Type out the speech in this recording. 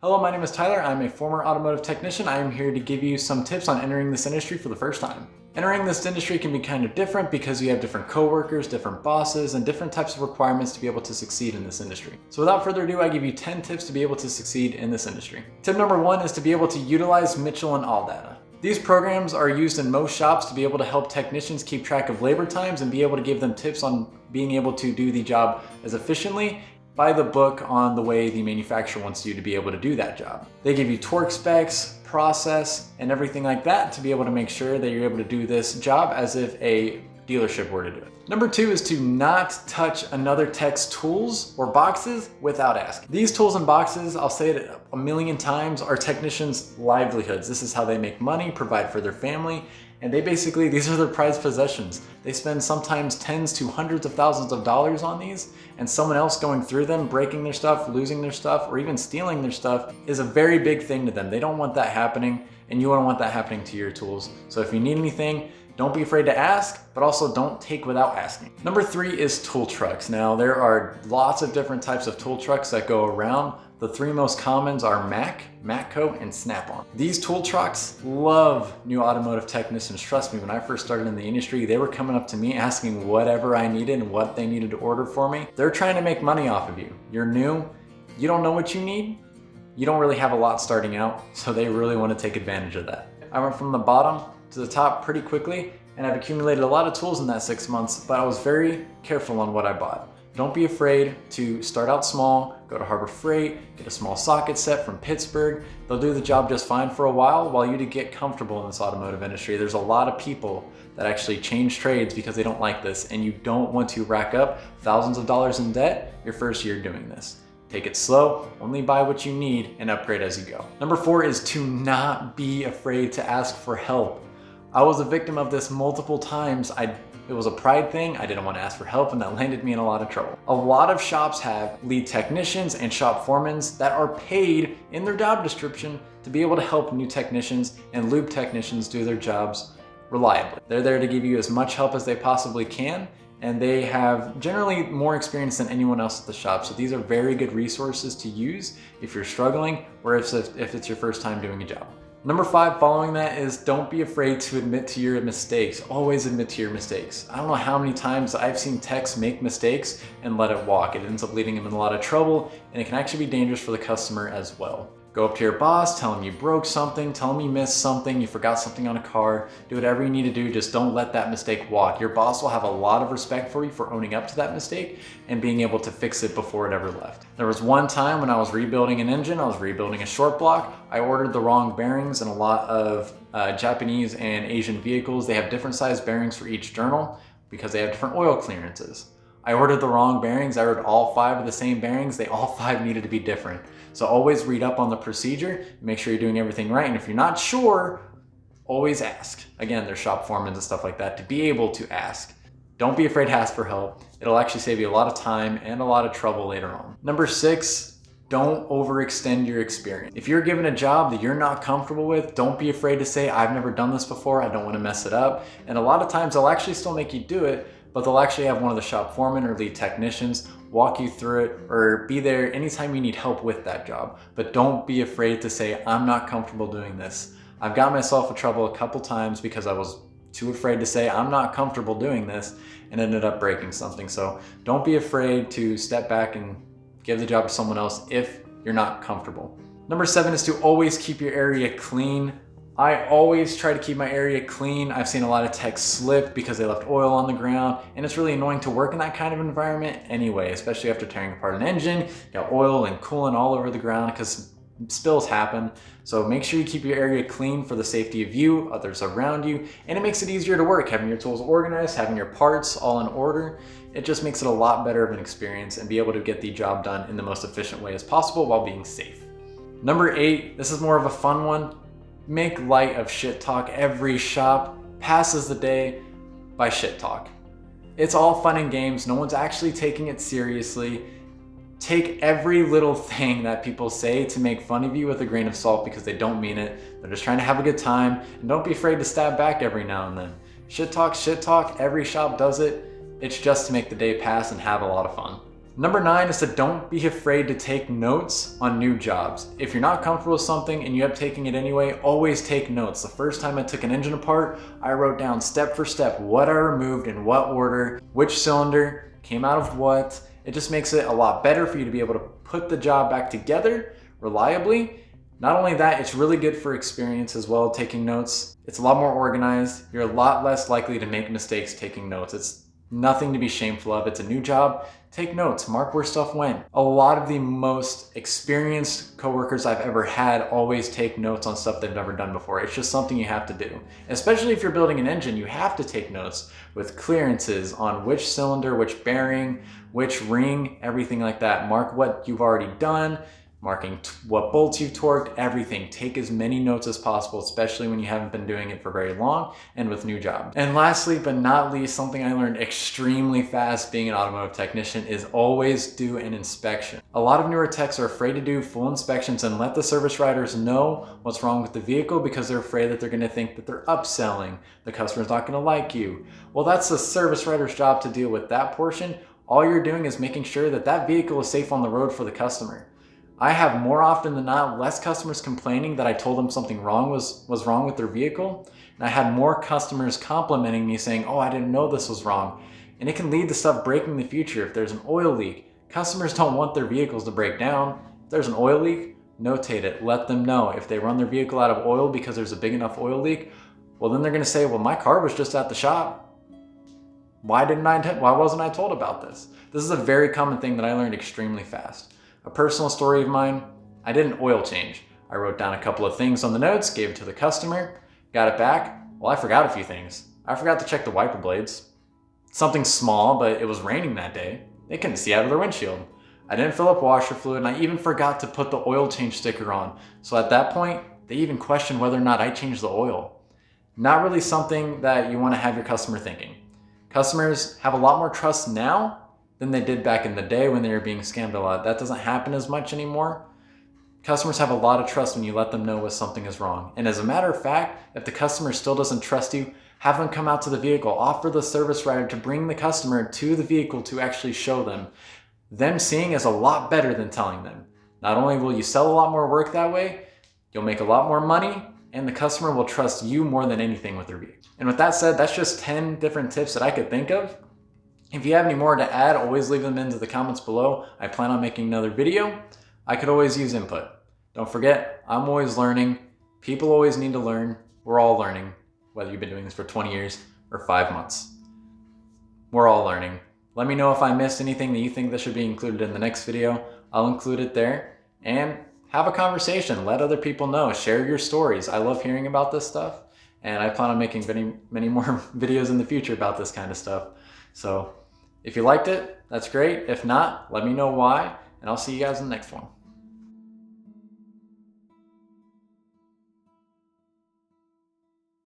Hello, my name is Tyler. I'm a former automotive technician. I am here to give you some tips on entering this industry for the first time. Entering this industry can be kind of different because you have different coworkers, different bosses, and different types of requirements to be able to succeed in this industry. So without further ado, I give you 10 tips to be able to succeed in this industry. Tip number 1 is to be able to utilize Mitchell and ALLDATA. These programs are used in most shops to be able to help technicians keep track of labor times and be able to give them tips on being able to do the job as efficiently by the book on the way the manufacturer wants you to be able to do that job. They give you torque specs, process, and everything like that to be able to make sure that you're able to do this job as if a dealership were to do it. Number 2 is to not touch another tech's tools or boxes without asking. These tools and boxes, I'll say it a million times, are technicians' livelihoods. This is how they make money, provide for their family, and these are their prized possessions. They spend sometimes tens to hundreds of thousands of dollars on these, and someone else going through them, breaking their stuff, losing their stuff, or even stealing their stuff is a very big thing to them. They don't want that happening, and you don't want that happening to your tools. So if you need anything, don't be afraid to ask, but also don't take without asking. Number 3 is tool trucks. Now, there are lots of different types of tool trucks that go around. The 3 most commons are Mack, Matco, and Snap-on. These tool trucks love new automotive technicians. Trust me, when I first started in the industry, they were coming up to me asking whatever I needed and what they needed to order for me. They're trying to make money off of you. You're new, you don't know what you need, you don't really have a lot starting out, so they really want to take advantage of that. I went from the bottom to the top pretty quickly, and I've accumulated a lot of tools in that 6 months, but I was very careful on what I bought. Don't be afraid to start out small, go to Harbor Freight, get a small socket set from Pittsburgh. They'll do the job just fine for a while you to get comfortable in this automotive industry. There's a lot of people that actually change trades because they don't like this, and you don't want to rack up thousands of dollars in debt your first year doing this. Take it slow, only buy what you need, and upgrade as you go. Number 4 is to not be afraid to ask for help. I was a victim of this multiple times. It was a pride thing. I didn't want to ask for help, and that landed me in a lot of trouble. A lot of shops have lead technicians and shop foremans that are paid in their job description to be able to help new technicians and lube technicians do their jobs reliably. They're there to give you as much help as they possibly can, and they have generally more experience than anyone else at the shop. So these are very good resources to use if you're struggling or if it's your first time doing a job. Number 5, following that, is don't be afraid to admit to your mistakes. Always admit to your mistakes. I don't know how many times I've seen techs make mistakes and let it walk. It ends up leading them in a lot of trouble, and it can actually be dangerous for the customer as well. Go up to your boss, tell him you broke something, tell him you missed something, you forgot something on a car, do whatever you need to do, just don't let that mistake walk. Your boss will have a lot of respect for you for owning up to that mistake and being able to fix it before it ever left. There was one time when I was rebuilding an engine, I was rebuilding a short block, I ordered the wrong bearings, and a lot of Japanese and Asian vehicles, they have different size bearings for each journal because they have different oil clearances. I ordered the wrong bearings. I ordered all 5 of the same bearings. They all 5 needed to be different. So always read up on the procedure, make sure you're doing everything right. And if you're not sure, always ask. Again, there's shop foremans and stuff like that to be able to ask. Don't be afraid to ask for help. It'll actually save you a lot of time and a lot of trouble later on. Number 6, don't overextend your experience. If you're given a job that you're not comfortable with, don't be afraid to say, I've never done this before, I don't want to mess it up. And a lot of times they'll actually still make you do it, but they'll actually have one of the shop foremen or lead technicians walk you through it or be there anytime you need help with that job. But don't be afraid to say, I'm not comfortable doing this. I've got myself in trouble a couple times because I was too afraid to say, I'm not comfortable doing this, and ended up breaking something. So don't be afraid to step back and give the job to someone else if you're not comfortable. Number 7 is to always keep your area clean. I always try to keep my area clean. I've seen a lot of techs slip because they left oil on the ground, and it's really annoying to work in that kind of environment anyway, especially after tearing apart an engine. You got oil and coolant all over the ground because spills happen. So make sure you keep your area clean for the safety of you, others around you, and it makes it easier to work. Having your tools organized, having your parts all in order, it just makes it a lot better of an experience and be able to get the job done in the most efficient way as possible while being safe. Number 8, this is more of a fun one. Make light of shit talk. Every shop passes the day by shit talk. It's all fun and games. No one's actually taking it seriously. Take every little thing that people say to make fun of you with a grain of salt because they don't mean it. They're just trying to have a good time, and don't be afraid to stab back every now and then. Shit talk, every shop does it. It's just to make the day pass and have a lot of fun. Number 9 is to don't be afraid to take notes on new jobs. If you're not comfortable with something and you end up taking it anyway, always take notes. The first time I took an engine apart, I wrote down step for step what I removed in what order, which cylinder came out of what. It just makes it a lot better for you to be able to put the job back together reliably. Not only that, it's really good for experience as well, taking notes. It's a lot more organized. You're a lot less likely to make mistakes taking notes. It's nothing to be shameful of. It's a new job. Take notes, mark where stuff went. A lot of the most experienced coworkers I've ever had always take notes on stuff they've never done before. It's just something you have to do. Especially if you're building an engine, you have to take notes with clearances on which cylinder, which bearing, which ring, everything like that. Mark what you've already done, marking what bolts you've torqued, everything. Take as many notes as possible, especially when you haven't been doing it for very long and with new jobs. And lastly, but not least, something I learned extremely fast being an automotive technician is always do an inspection. A lot of newer techs are afraid to do full inspections and let the service writers know what's wrong with the vehicle because they're afraid that they're gonna think that they're upselling, the customer's not gonna like you. Well, that's the service writer's job to deal with that portion. All you're doing is making sure that that vehicle is safe on the road for the customer. I have more often than not less customers complaining that I told them something wrong was wrong with their vehicle. And I had more customers complimenting me saying, oh, I didn't know this was wrong. And it can lead to stuff breaking in the future. If there's an oil leak, customers don't want their vehicles to break down. If there's an oil leak, notate it, let them know. If they run their vehicle out of oil because there's a big enough oil leak, well, then they're gonna say, well, my car was just at the shop. Why wasn't I told about this? This is a very common thing that I learned extremely fast. A personal story of mine, I did an oil change. I wrote down a couple of things on the notes, gave it to the customer, got it back. Well, I forgot a few things. I forgot to check the wiper blades. Something small, but it was raining that day. They couldn't see out of their windshield. I didn't fill up washer fluid, and I even forgot to put the oil change sticker on. So at that point, they even questioned whether or not I changed the oil. Not really something that you want to have your customer thinking. Customers have a lot more trust now than they did back in the day when they were being scammed a lot. That doesn't happen as much anymore. Customers have a lot of trust when you let them know when something is wrong. And as a matter of fact, if the customer still doesn't trust you, have them come out to the vehicle. Offer the service writer to bring the customer to the vehicle to actually show them. Them seeing is a lot better than telling them. Not only will you sell a lot more work that way, you'll make a lot more money, and the customer will trust you more than anything with their vehicle. And with that said, that's just 10 different tips that I could think of. If you have any more to add, always leave them into the comments below. I plan on making another video. I could always use input. Don't forget, I'm always learning. People always need to learn. We're all learning, whether you've been doing this for 20 years or 5 months. We're all learning. Let me know if I missed anything that you think that should be included in the next video. I'll include it there. And have a conversation. Let other people know. Share your stories. I love hearing about this stuff. And I plan on making many more videos in the future about this kind of stuff. So if you liked it, that's great. If not, let me know why, and I'll see you guys in the next one.